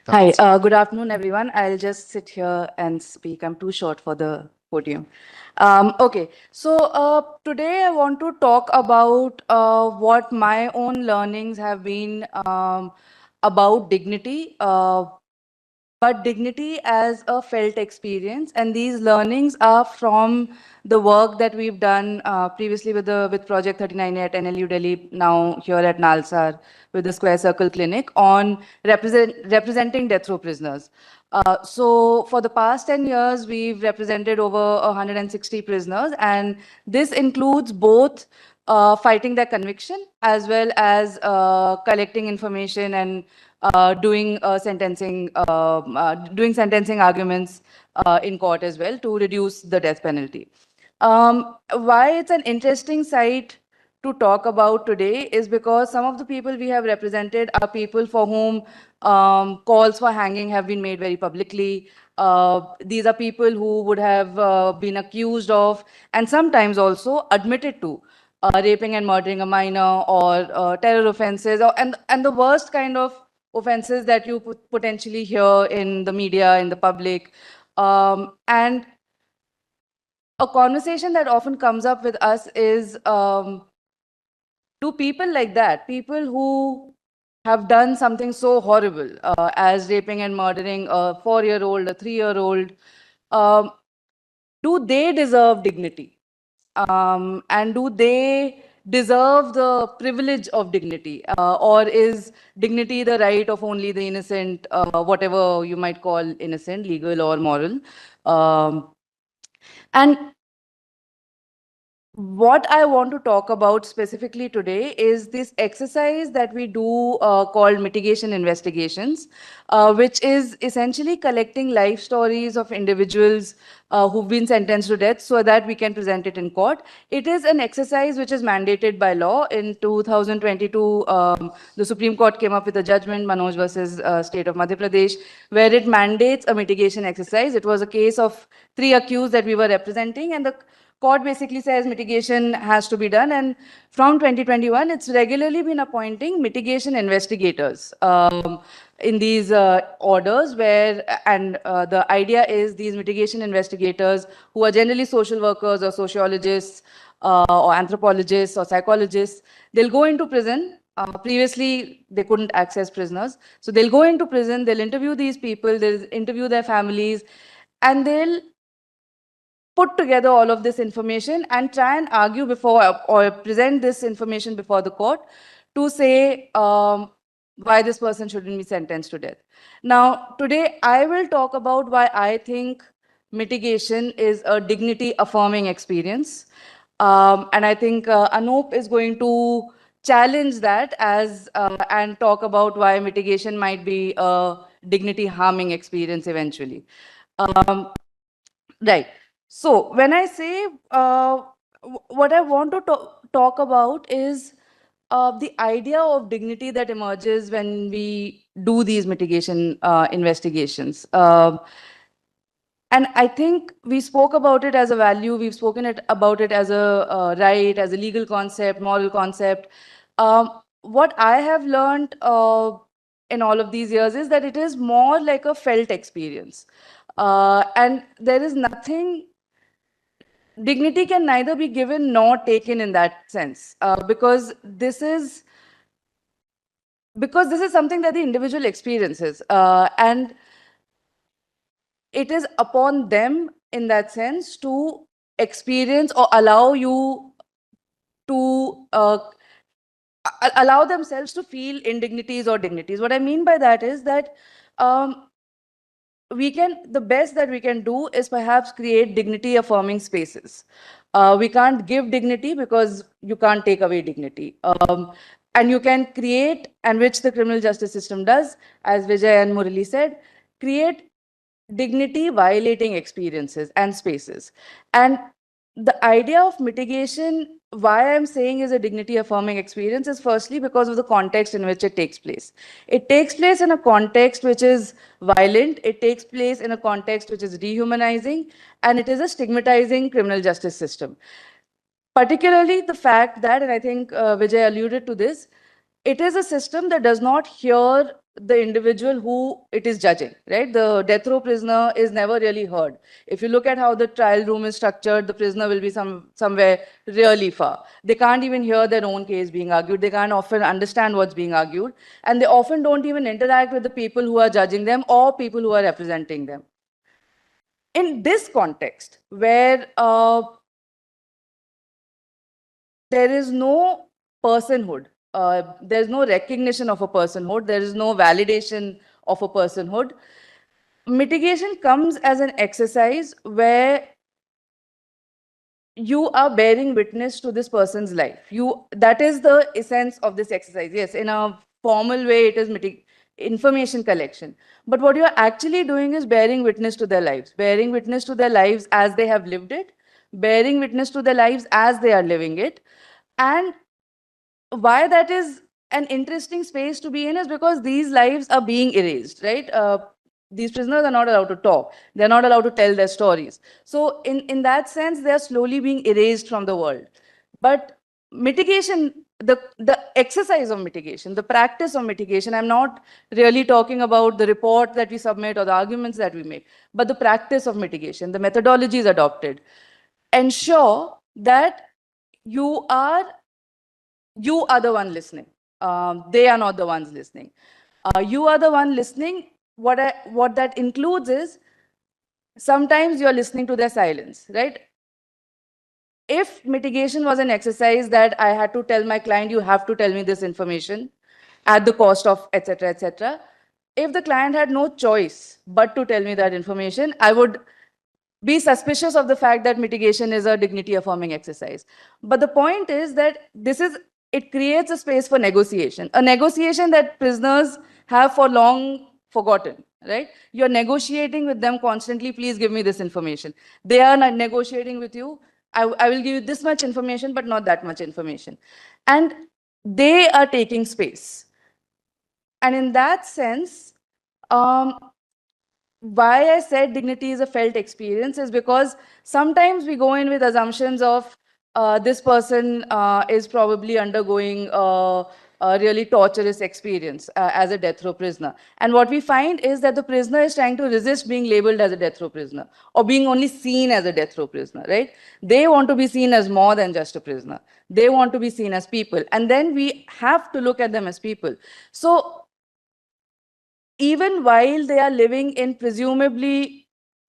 Hi, good afternoon, everyone. I'll just sit here and speak. I'm too short for the podium. Okay, so today I want to talk about what my own learnings have been about dignity. But dignity as a felt experience. And these learnings are from the work that we've done previously with Project 39 at NLU Delhi, now here at Nalsar with the Square Circle Clinic on representing death row prisoners. So for the past 10 years, we've represented over 160 prisoners, and this includes both fighting their conviction as well as collecting information and doing sentencing arguments in court as well to reduce the death penalty. Why it's an interesting site to talk about today is because some of the people we have represented are people for whom calls for hanging have been made very publicly. These are people who would have been accused of and sometimes also admitted to raping and murdering a minor or terror offenses and the worst kind of offenses that you potentially hear in the media, in the public. And a conversation that often comes up with us is to people like that, people who have done something so horrible as raping and murdering a 4-year-old, a 3-year-old, um, do they deserve dignity? And do they deserve the privilege of dignity? Or is dignity the right of only the innocent, whatever you might call innocent, legal or moral? And what I want to talk about specifically today is this exercise that we do called mitigation investigations, which is essentially collecting life stories of individuals who've been sentenced to death so that we can present it in court. It is an exercise which is mandated by law. In 2022, the Supreme Court came up with a judgment, Manoj versus State of Madhya Pradesh, where it mandates a mitigation exercise. It was a case of 3 accused that we were representing, and the court basically says mitigation has to be done. And from 2021, it's regularly been appointing mitigation investigators in these orders and the idea is these mitigation investigators, who are generally social workers or sociologists or anthropologists or psychologists, they'll go into prison. Previously, they couldn't access prisoners. So they'll go into prison, they'll interview these people, they'll interview their families, and they'll put together all of this information and try and argue before or present this information before the court to say why this person shouldn't be sentenced to death. Now, today I will talk about why I think mitigation is a dignity affirming experience. And I think Anup is going to challenge that and talk about why mitigation might be a dignity harming experience eventually. Um, Right. So when I say what I want to talk about is the idea of dignity that emerges when we do these mitigation investigations. And I think we spoke about it as a value. We've spoken about it as a right, as a legal concept, moral concept. What I have learned in all of these years is that it is more like a felt experience. And there is nothing, dignity can neither be given nor taken in that sense, because this is something that the individual experiences, and it is upon them in that sense to experience or allow you to allow themselves to feel indignities or dignities. What I mean by that is that um, the best that we can do is perhaps create dignity affirming spaces. We can't give dignity because you can't take away dignity. And you can create, and which the criminal justice system does, as Vijay and Murali said, create dignity violating experiences and spaces. And the idea of mitigation, why I'm saying is a dignity affirming experience, is firstly because of the context in which it takes place. It takes place in a context which is violent, it takes place in a context which is dehumanizing, and it is a stigmatizing criminal justice system. Particularly the fact that, and I think Vijay alluded to this, it is a system that does not hear the individual who it is judging, right? The death row prisoner is never really heard. If you look at how the trial room is structured, the prisoner will be somewhere really far. They can't even hear their own case being argued. They can't often understand what's being argued. And they often don't even interact with the people who are judging them or people who are representing them. In this context, where there is no personhood, there's no recognition of a personhood, there is no validation of a personhood, mitigation comes as an exercise where you are bearing witness to this person's life. That is the essence of this exercise. Yes, in a formal way, it is information collection. But what you're actually doing is bearing witness to their lives, bearing witness to their lives as they have lived it, bearing witness to their lives as they are living it. And why that is an interesting space to be in is because these lives are being erased, right? These prisoners are not allowed to talk. They're not allowed to tell their stories. So in that sense, they're slowly being erased from the world. But mitigation, the exercise of mitigation, the practice of mitigation, I'm not really talking about the report that we submit or the arguments that we make, but the practice of mitigation, the methodologies adopted, ensure that you are you are the one listening. They are not the ones listening. You are the one listening. What that includes is sometimes you're listening to their silence, right? If mitigation was an exercise that I had to tell my client, you have to tell me this information at the cost of etc., etc. If the client had no choice but to tell me that information, I would be suspicious of the fact that mitigation is a dignity affirming exercise. But the point is that it creates a space for negotiation, a negotiation that prisoners have for long forgotten, right? You're negotiating with them constantly, please give me this information. They are not negotiating with you, I will give you this much information, but not that much information. And they are taking space. And in that sense, um, why I said dignity is a felt experience is because sometimes we go in with assumptions of this person is probably undergoing a really torturous experience as a death row prisoner. And what we find is that the prisoner is trying to resist being labeled as a death row prisoner or being only seen as a death row prisoner, right? They want to be seen as more than just a prisoner. They want to be seen as people. And then we have to look at them as people. So even while they are living in presumably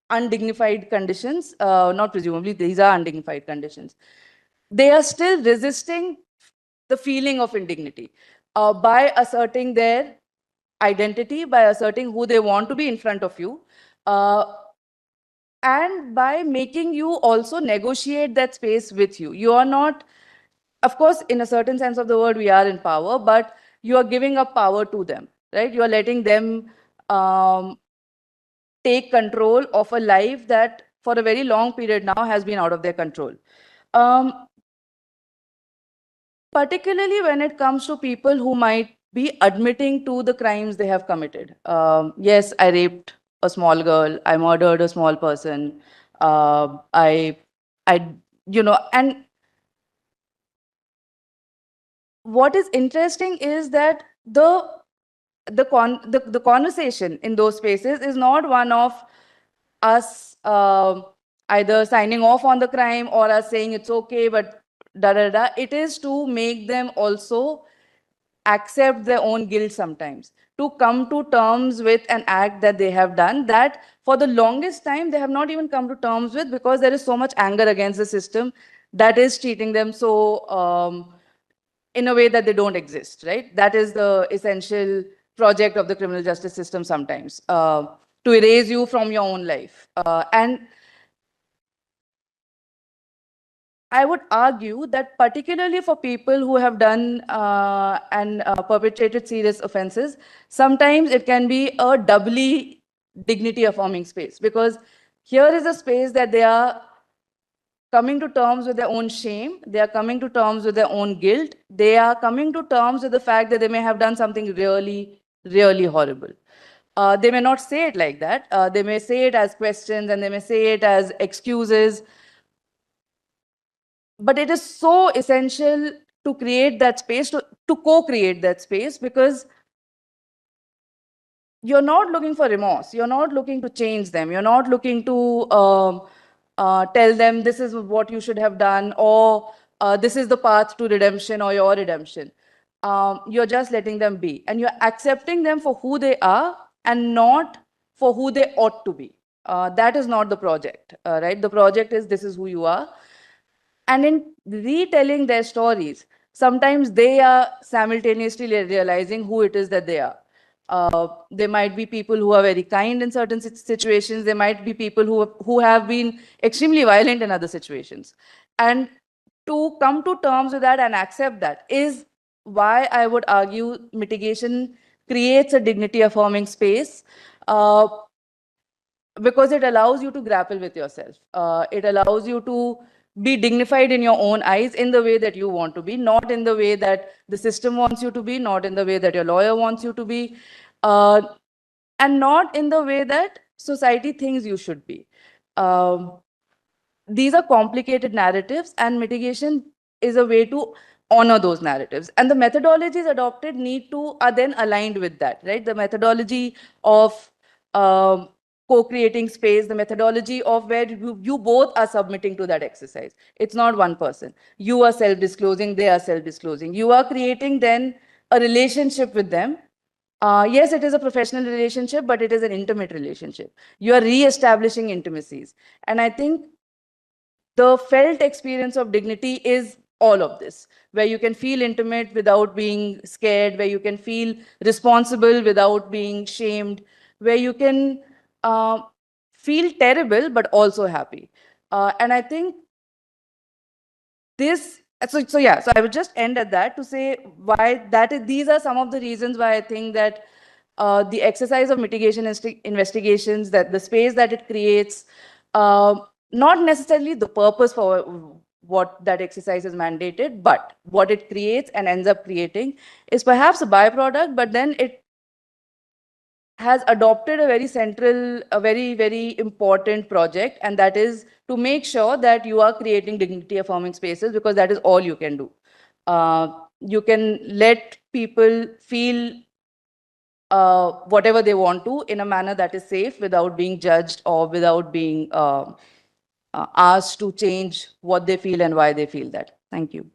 undignified conditions, not presumably, these are undignified conditions, they are still resisting the feeling of indignity by asserting their identity, by asserting who they want to be in front of you, and by making you also negotiate that space with you. You are not, of course, in a certain sense of the word, we are in power, but you are giving up power to them, right? You are letting them take control of a life that for a very long period now has been out of their control. Um, Particularly when it comes to people who might be admitting to the crimes they have committed. Yes, I raped a small girl. I murdered a small person. I, and what is interesting is that the conversation in those spaces is not one of us either signing off on the crime or us saying it's okay, but da da da. It is to make them also accept their own guilt sometimes, to come to terms with an act that they have done that for the longest time they have not even come to terms with because there is so much anger against the system that is treating them so in a way that they don't exist, right? That is the essential project of the criminal justice system sometimes, to erase you from your own life. And I would argue that particularly for people who have done and perpetrated serious offenses, sometimes it can be a doubly dignity affirming space because here is a space that they are coming to terms with their own shame, they are coming to terms with their own guilt, they are coming to terms with the fact that they may have done something really, really horrible. They may not say it like that. They may say it as questions and they may say it as excuses. But it is so essential to create that space, to co-create that space, because you're not looking for remorse. You're not looking to change them. You're not looking to tell them this is what you should have done, or this is the path to redemption or your redemption. You're just letting them be. And you're accepting them for who they are and not for who they ought to be. That is not the project, right? The project is this is who you are. And in retelling their stories, sometimes they are simultaneously realizing who it is that they are. There might be people who are very kind in certain situations. There might be people who have been extremely violent in other situations. And to come to terms with that and accept that is why I would argue mitigation creates a dignity affirming space. Because it allows you to grapple with yourself. It allows you to be dignified in your own eyes in the way that you want to be, not in the way that the system wants you to be, not in the way that your lawyer wants you to be, uh, and not in the way that society thinks you should be. Um, these are complicated narratives, and mitigation is a way to honor those narratives. And the methodologies adopted are then aligned with that, right? The methodology of co-creating space, the methodology of where you both are submitting to that exercise. It's not one person. You are self-disclosing, they are self-disclosing. You are creating then a relationship with them. Yes, it is a professional relationship, but it is an intimate relationship. You are re-establishing intimacies. And I think the felt experience of dignity is all of this, where you can feel intimate without being scared, where you can feel responsible without being shamed, where you can uh, feel terrible but also happy. And I think this, so yeah, so I would just end at that to say why these are some of the reasons why I think that the exercise of mitigation investigations, that the space that it creates, uh, not necessarily the purpose for what that exercise is mandated, but what it creates and ends up creating is perhaps a byproduct, but then it has adopted a very central, a very, very important project, and that is to make sure that you are creating dignity affirming spaces, because that is all you can do. You can let people feel whatever they want to in a manner that is safe without being judged or without being asked to change what they feel and why they feel that. Thank you.